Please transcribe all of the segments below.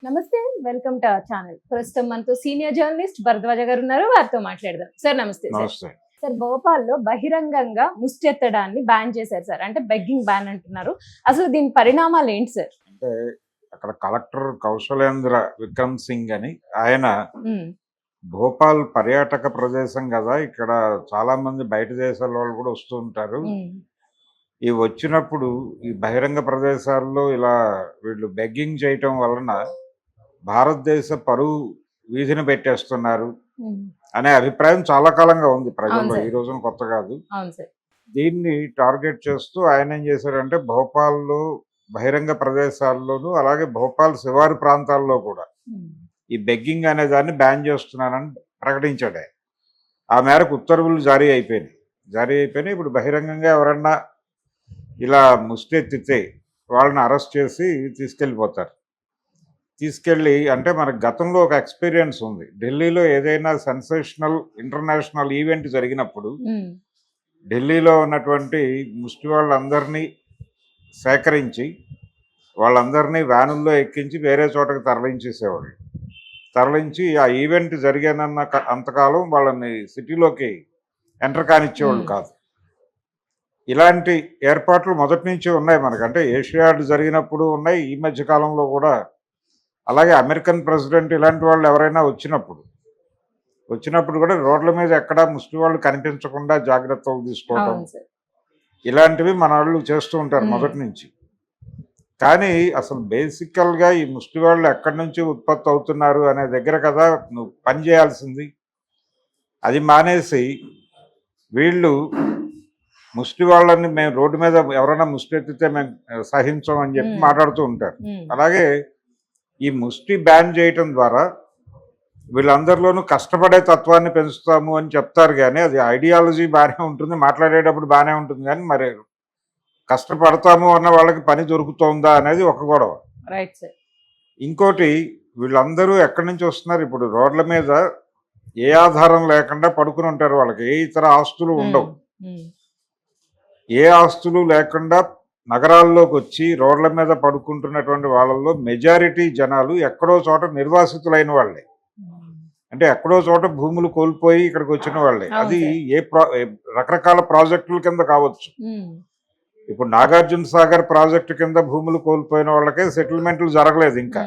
నమస్తే. Welcome to our channel. ప్రస్తుతం మనతో సీనియర్ జర్నలిస్ట్ భరద్వాజ గారు ఉన్నారు. వారితో మాట్లాడదాం. సార్ నమస్తే. నమస్తే. సార్ భోపాల్లో బహిరంగంగా ముష్టి ఎత్తడాన్ని బ్యాన్ చేశారు సార్. అంటే బెగ్గింగ్ బ్యాన్ అంటున్నారు. అసలు దీని పరిణామాలు ఏంటి సార్? అంటే అక్కడ కలెక్టర్ కౌశలేంద్ర విక్రమ్ సింగ్ అని ఆయన భోపాల్ పర్యాటక ప్రదేశం కదా, ఇక్కడ చాలా మంది బయట దేశాల వాళ్ళు కూడా వస్తూ ఉంటారు. ఈ వచ్చినప్పుడు ఈ బహిరంగ ప్రదేశాల్లో ఇలా వీళ్ళు బెగ్గింగ్ చేయటం వలన భారతదేశ పరువు వీధిని పెట్టేస్తున్నారు అనే అభిప్రాయం చాలా కాలంగా ఉంది ప్రజల్లో. ఈ రోజున కొత్త కాదు. దీన్ని టార్గెట్ చేస్తూ ఆయన ఏం చేశారంటే భోపాల్లో బహిరంగ ప్రదేశాల్లోనూ అలాగే భోపాల్ శివారు ప్రాంతాల్లో కూడా ఈ బెగ్గింగ్ అనే దాన్ని బ్యాన్ చేస్తున్నానని ప్రకటించాడు ఆయన. ఆ మేరకు ఉత్తర్వులు జారీ అయిపోయినాయి. ఇప్పుడు బహిరంగంగా ఎవరన్నా ఇలా ముష్టి ఎత్తితే వాళ్ళని అరెస్ట్ చేసి తీసుకెళ్ళి అంటే మనకు గతంలో ఒక ఎక్స్పీరియన్స్ ఉంది. ఢిల్లీలో ఏదైనా సెన్సేషనల్ ఇంటర్నేషనల్ ఈవెంట్ జరిగినప్పుడు ఢిల్లీలో ఉన్నటువంటి ముష్టి వాళ్ళందరినీ సేకరించి వాళ్ళందరినీ వ్యానుల్లో ఎక్కించి వేరే చోటకి తరలించి ఆ ఈవెంట్ జరిగానన్న అంతకాలం వాళ్ళని సిటీలోకి ఎంటర్ కానిచ్చేవాళ్ళు కాదు. ఇలాంటి ఏర్పాట్లు మొదటి నుంచి ఉన్నాయి మనకంటే. ఏషియాడ్ జరిగినప్పుడు ఉన్నాయి, ఈ మధ్య కాలంలో కూడా. అలాగే అమెరికన్ ప్రెసిడెంట్ ఇలాంటి వాళ్ళు ఎవరైనా వచ్చినప్పుడు కూడా రోడ్ల మీద ఎక్కడా ముష్టి వాళ్ళు కనిపించకుండా జాగ్రత్తలు తీసుకోవటం ఇలాంటివి మన వాళ్ళు చేస్తూ ఉంటారు మొదటి నుంచి. కానీ అసలు బేసికల్గా ఈ ముష్టి వాళ్ళు ఎక్కడి నుంచి ఉత్పత్తి అవుతున్నారు అనే దగ్గర కదా నువ్వు పని చేయాల్సింది. అది మానేసి వీళ్ళు ముష్టి వాళ్ళని మేము రోడ్డు మీద ఎవరైనా ముష్టి ఎత్తితే మేము సహించం అని చెప్పి మాట్లాడుతూ ఉంటారు. అలాగే ఈ ముష్టి బ్యాన్ చేయటం ద్వారా వీళ్ళందరిలోనూ కష్టపడే తత్వాన్ని పెంచుతాము అని చెప్తారు. కానీ అది ఐడియాలజీ బాగానే ఉంటుంది, మాట్లాడేటప్పుడు బాగానే ఉంటుంది, కానీ మరి కష్టపడతాము అన్న వాళ్ళకి పని దొరుకుతుందా అనేది ఒక గొడవ. ఇంకోటి, వీళ్ళందరూ ఎక్కడి నుంచి వస్తున్నారు? ఇప్పుడు రోడ్ల మీద ఏ ఆధారం లేకుండా పడుకుని ఉంటారు. వాళ్ళకి ఏ ఇతర ఆస్తులు ఉండవు. ఏ ఆస్తులు లేకుండా నగరాల్లోకి వచ్చి రోడ్ల మీద పడుకుంటున్నటువంటి వాళ్ళల్లో మెజారిటీ జనాలు ఎక్కడో చోట నిర్వాసితులైన వాళ్ళే. అంటే ఎక్కడో చోట భూములు కోల్పోయి ఇక్కడికి వచ్చిన వాళ్ళే. అది రకరకాల ప్రాజెక్టుల కింద కావచ్చు. ఇప్పుడు నాగార్జున సాగర్ ప్రాజెక్టు కింద భూములు కోల్పోయిన వాళ్ళకే సెటిల్మెంట్లు జరగలేదు ఇంకా.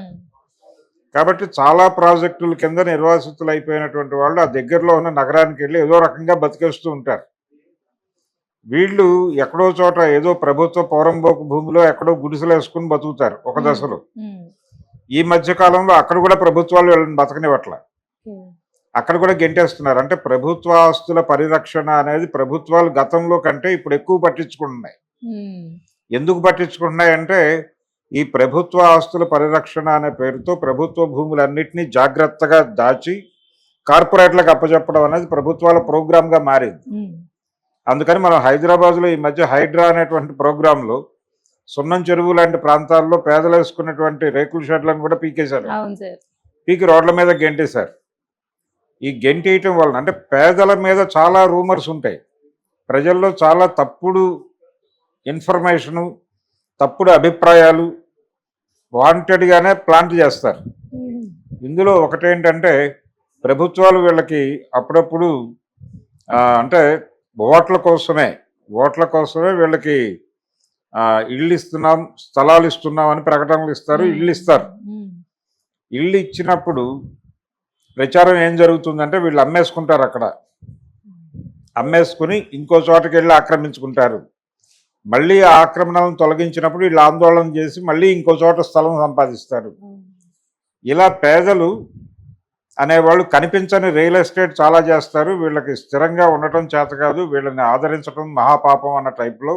కాబట్టి చాలా ప్రాజెక్టుల కింద నిర్వాసితులు అయిపోయినటువంటి వాళ్ళు ఆ దగ్గరలో ఉన్న నగరానికి వెళ్ళి ఏదో రకంగా బతికేస్తూ ఉంటారు. వీళ్ళు ఎక్కడో చోట ఏదో ప్రభుత్వ పౌరంబోకు భూమిలో ఎక్కడో గుడిసెలు వేసుకుని బతుకుతారు ఒక దశలో. ఈ మధ్య కాలంలో అక్కడ కూడా ప్రభుత్వాలు వీళ్ళని బతకనివ్వట్ల, అక్కడ కూడా గెంటేస్తున్నారు. అంటే ప్రభుత్వ ఆస్తుల పరిరక్షణ అనేది ప్రభుత్వాలు గతంలో కంటే ఇప్పుడు ఎక్కువ పట్టించుకుంటున్నాయి. ఎందుకు పట్టించుకుంటున్నాయి అంటే ఈ ప్రభుత్వ ఆస్తుల పరిరక్షణ అనే పేరుతో ప్రభుత్వ భూములన్నింటినీ జాగ్రత్తగా దాచి కార్పొరేట్లకు అప్పచెప్పడం అనేది ప్రభుత్వాల ప్రోగ్రామ్గా మారింది. అందుకని మనం హైదరాబాద్లో ఈ మధ్య హైడ్రా అనేటువంటి ప్రోగ్రాంలో సున్నం చెరువు లాంటి ప్రాంతాల్లో పేదలు వేసుకున్నటువంటి రేకుల షెడ్లను కూడా పీకేశారు. పీకి రోడ్ల మీద గెంటేశారు. ఈ గెంటేయటం వలన అంటే పేదల మీద చాలా రూమర్స్ ఉంటాయి, ప్రజల్లో చాలా తప్పుడు ఇన్ఫర్మేషను, తప్పుడు అభిప్రాయాలు వాంటెడ్గానే ప్లాంట్ చేస్తారు. ఇందులో ఒకటేంటంటే ప్రభుత్వాలు వీళ్ళకి అప్పుడప్పుడు అంటే ఓట్ల కోసమే వీళ్ళకి ఇళ్ళు ఇస్తున్నాం, స్థలాలు ఇస్తున్నాం అని ప్రకటనలు ఇస్తారు, ఇళ్ళు ఇచ్చినప్పుడు ప్రచారం ఏం జరుగుతుందంటే వీళ్ళు అమ్మేసుకుంటారు. అక్కడ అమ్మేసుకుని ఇంకో చోటకి వెళ్ళి ఆక్రమించుకుంటారు. మళ్ళీ ఆ ఆక్రమణలను తొలగించినప్పుడు వీళ్ళు ఆందోళన చేసి మళ్ళీ ఇంకో చోట స్థలం సంపాదిస్తారు. ఇలా పేదలు అనేవాళ్ళు కనిపించని రియల్ ఎస్టేట్ చాలా చేస్తారు. వీళ్ళకి స్థిరంగా ఉండటం చేత కాదు, వీళ్ళని ఆదరించడం మహాపాపం అన్న టైప్లో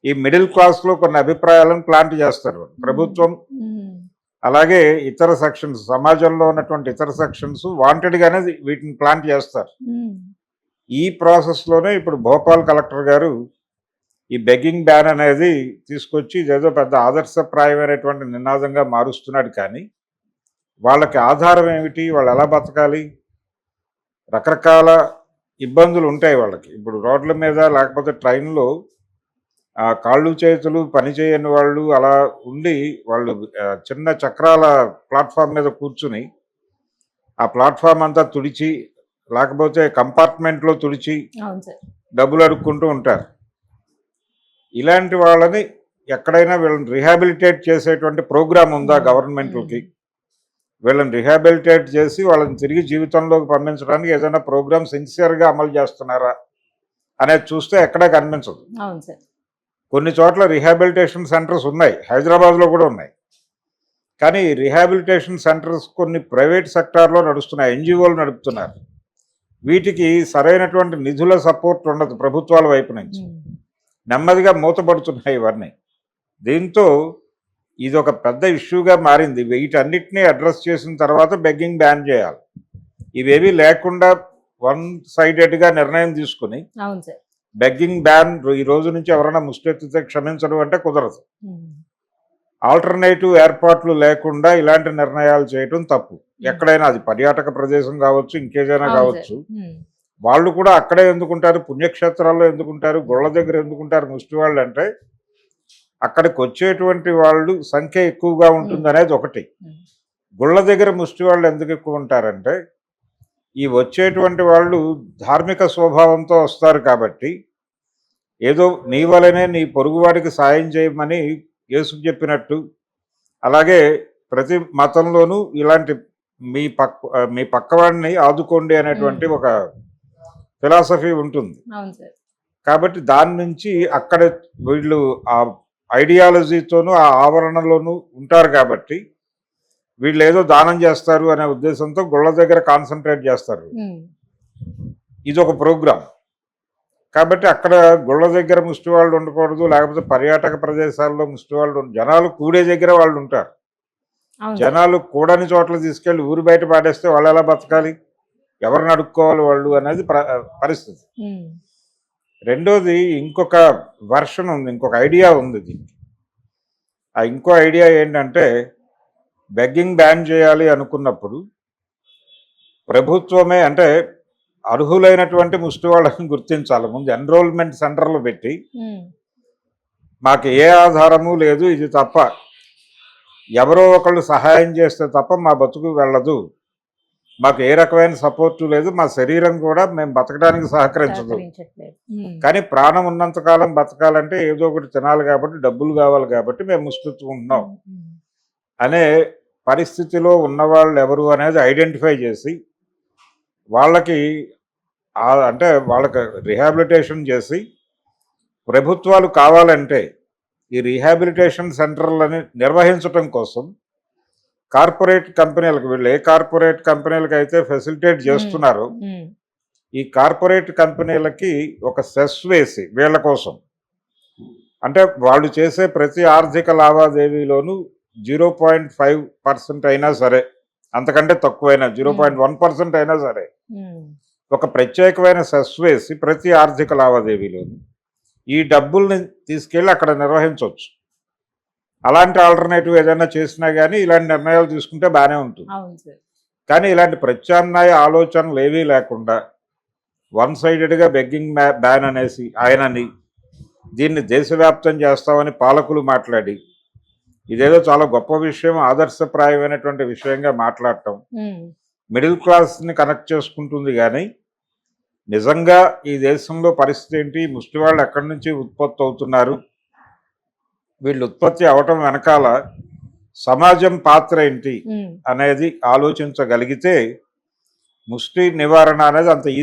ఈ మిడిల్ క్లాస్లో కొన్ని అభిప్రాయాలను ప్లాంట్ చేస్తారు ప్రభుత్వం. అలాగే ఇతర సెక్షన్స్, సమాజంలో ఉన్నటువంటి ఇతర సెక్షన్స్ వాంటెడ్గానే వీటిని ప్లాంట్ చేస్తారు. ఈ ప్రాసెస్లోనే ఇప్పుడు భోపాల్ కలెక్టర్ గారు ఈ బెగ్గింగ్ బ్యాన్ అనేది తీసుకొచ్చి ఇదేదో పెద్ద ఆదర్శప్రాయమైనటువంటి నినాదంగా మారుస్తున్నాడు. కానీ వాళ్ళకి ఆధారం ఏమిటి? వాళ్ళు ఎలా బతకాలి? రకరకాల ఇబ్బందులు ఉంటాయి వాళ్ళకి. ఇప్పుడు రోడ్ల మీద లేకపోతే ట్రైన్లో ఆ కాళ్ళు చేతులు పని చేయని వాళ్ళు అలా ఉండి వాళ్ళు చిన్న చక్రాల ప్లాట్ఫామ్ మీద కూర్చుని ఆ ప్లాట్ఫామ్ అంతా తుడిచి లేకపోతే కంపార్ట్మెంట్లో తుడిచి అవును సార్. డబ్బులు అడుక్కుంటూ ఉంటారు. ఇలాంటి వాళ్ళని ఎక్కడైనా వీళ్ళని రిహాబిలిటేట్ చేసేటువంటి ప్రోగ్రామ్ ఉందా గవర్నమెంట్లకి? వీళ్ళని రిహాబిలిటేట్ చేసి వాళ్ళని తిరిగి జీవితంలోకి పంపించడానికి ఏదైనా ప్రోగ్రామ్ సిన్సియర్గా అమలు చేస్తున్నారా అనేది చూస్తే ఎక్కడా కనిపించదు. అవును సార్. కొన్ని చోట్ల రిహాబిలిటేషన్ సెంటర్స్ ఉన్నాయి, హైదరాబాద్లో కూడా ఉన్నాయి. కానీ ఈ రిహాబిలిటేషన్ సెంటర్స్ కొన్ని ప్రైవేట్ సెక్టార్లో నడుస్తున్నాయి, ఎన్జిఓలు నడుపుతున్నారు. వీటికి సరైనటువంటి నిధుల సపోర్ట్ ఉండదు ప్రభుత్వాల వైపు నుంచి. నెమ్మదిగా మూతపడుతున్నాయి ఇవన్నీ. దీంతో ఇది ఒక పెద్ద ఇష్యూగా మారింది. వీటన్నిటినీ అడ్రస్ చేసిన తర్వాత బెగ్గింగ్ బ్యాన్ చేయాలి. ఇవేవి లేకుండా వన్ సైడెడ్గా నిర్ణయం తీసుకుని అవును సార్. బెగ్గింగ్ బ్యాన్ ఈ రోజు నుంచి ఎవరైనా ముష్టెత్తితే క్షమించడం అంటే కుదరదు. ఆల్టర్నేటివ్ ఏర్పాట్లు లేకుండా ఇలాంటి నిర్ణయాలు చేయటం తప్పు. ఎక్కడైనా అది పర్యాటక ప్రదేశం కావచ్చు, ఇంకేదైనా కావచ్చు. వాళ్ళు కూడా అక్కడే ఎందుకుంటారు, పుణ్యక్షేత్రాల్లో ఎందుకుంటారు, గుళ్ళ దగ్గర ఎందుకుంటారు ముష్టి వాళ్ళు అంటే అక్కడికి వచ్చేటువంటి వాళ్ళు సంఖ్య ఎక్కువగా ఉంటుంది అనేది ఒకటి. గుళ్ళ దగ్గర ముష్టి వాళ్ళు ఎందుకు ఎక్కువ ఉంటారంటే ఈ వచ్చేటువంటి వాళ్ళు ధార్మిక స్వభావంతో వస్తారు కాబట్టి ఏదో నీ వలనే నీ పొరుగువాడికి సాయం చేయమని యేసు చెప్పినట్టు, అలాగే ప్రతి మతంలోనూ ఇలాంటి మీ పక్కవాడిని ఆదుకోండి అనేటువంటి ఒక ఫిలాసఫీ ఉంటుంది. కాబట్టి దాని నుంచి అక్కడ వీళ్ళు ఆ ఐడియాలజీతోనూ ఆ ఆవరణలోనూ ఉంటారు కాబట్టి వీళ్ళు ఏదో దానం చేస్తారు అనే ఉద్దేశంతో గుళ్ళ దగ్గర కాన్సన్ట్రేట్ చేస్తారు. ఇది ఒక ప్రోగ్రామ్ కాబట్టి అక్కడ గుళ్ళ దగ్గర ముష్టి వాళ్ళు ఉండకూడదు, లేకపోతే పర్యాటక ప్రదేశాల్లో ముష్టి వాళ్ళు జనాలు కూడే దగ్గర వాళ్ళు ఉంటారు. జనాలు కూడని చోట్ల తీసుకెళ్లి ఊరు బయట పాడేస్తే వాళ్ళు ఎలా బతకాలి, ఎవరిని అడుక్కోవాలి వాళ్ళు అనేది పరిస్థితి. రెండోది ఇంకొక వర్షన్ ఉంది, ఇంకొక ఐడియా ఉంది దీనికి. ఆ ఇంకో ఐడియా ఏంటంటే బెగ్గింగ్ బ్యాన్ చేయాలి అనుకున్నప్పుడు ప్రభుత్వమే అంటే అర్హులైనటువంటి ముష్టి వాళ్ళని గుర్తించాలి. ముందు ఎన్రోల్మెంట్ సెంటర్లు పెట్టి మాకు ఏ ఆధారము లేదు, ఇది తప్ప ఎవరో ఒకళ్ళు సహాయం చేస్తే తప్ప మా బతుకు వెళ్ళదు, మాకు ఏ రకమైన సపోర్టు లేదు, మా శరీరం కూడా మేము బతకడానికి సహకరించదు, కానీ ప్రాణం ఉన్నంతకాలం బతకాలంటే ఏదో ఒకటి తినాలి కాబట్టి డబ్బులు కావాలి కాబట్టి మేము ముష్టించుకుంటున్నాం అనే పరిస్థితిలో ఉన్నవాళ్ళు ఎవరు అనేది ఐడెంటిఫై చేసి వాళ్ళకి అంటే వాళ్ళకి రిహాబిలిటేషన్ చేసి ప్రభుత్వాలు కావాలంటే ఈ రిహాబిలిటేషన్ సెంటర్లని నిర్వహించడం కోసం కార్పొరేట్ కంపెనీలకు, వీళ్ళు ఏ కార్పొరేట్ కంపెనీలకు అయితే ఫెసిలిటేట్ చేస్తున్నారో ఈ కార్పొరేట్ కంపెనీలకి ఒక సెస్ వేసి వీళ్ళ కోసం, అంటే వాళ్ళు చేసే ప్రతి ఆర్థిక లావాదేవీలోనూ 0.5% అయినా సరే, అంతకంటే తక్కువైనా 0.1% అయినా సరే ఒక ప్రత్యేకమైన సెస్ వేసి ప్రతి ఆర్థిక లావాదేవీలోనూ ఈ డబ్బుల్ని తీసుకెళ్ళి అక్కడ నిర్వహించవచ్చు. అలాంటి ఆల్టర్నేటివ్ ఏదైనా చేసినా కానీ ఇలాంటి నిర్ణయాలు తీసుకుంటే బాగానే ఉంటుంది. కానీ ఇలాంటి ప్రత్యామ్నాయ ఆలోచనలు ఏవీ లేకుండా వన్ సైడెడ్గా బెగ్గింగ్ బ్యాన్ అనేసి ఆయనని దీన్ని దేశవ్యాప్తం చేస్తామని పాలకులు మాట్లాడి ఇదేదో చాలా గొప్ప విషయం, ఆదర్శప్రాయమైనటువంటి విషయంగా మాట్లాడటం మిడిల్ క్లాస్ని కనెక్ట్ చేసుకుంటుంది. కానీ నిజంగా ఈ దేశంలో పరిస్థితి ఏంటి, ముష్టి వాళ్ళు ఎక్కడి నుంచి ఉత్పత్తి అవుతున్నారు, వీళ్ళు ఉత్పత్తి అవటం వెనకాల సమాజం పాత్ర ఏంటి అనేది ఆలోచించగలిగితే ముష్టి నివారణ అనేది అంత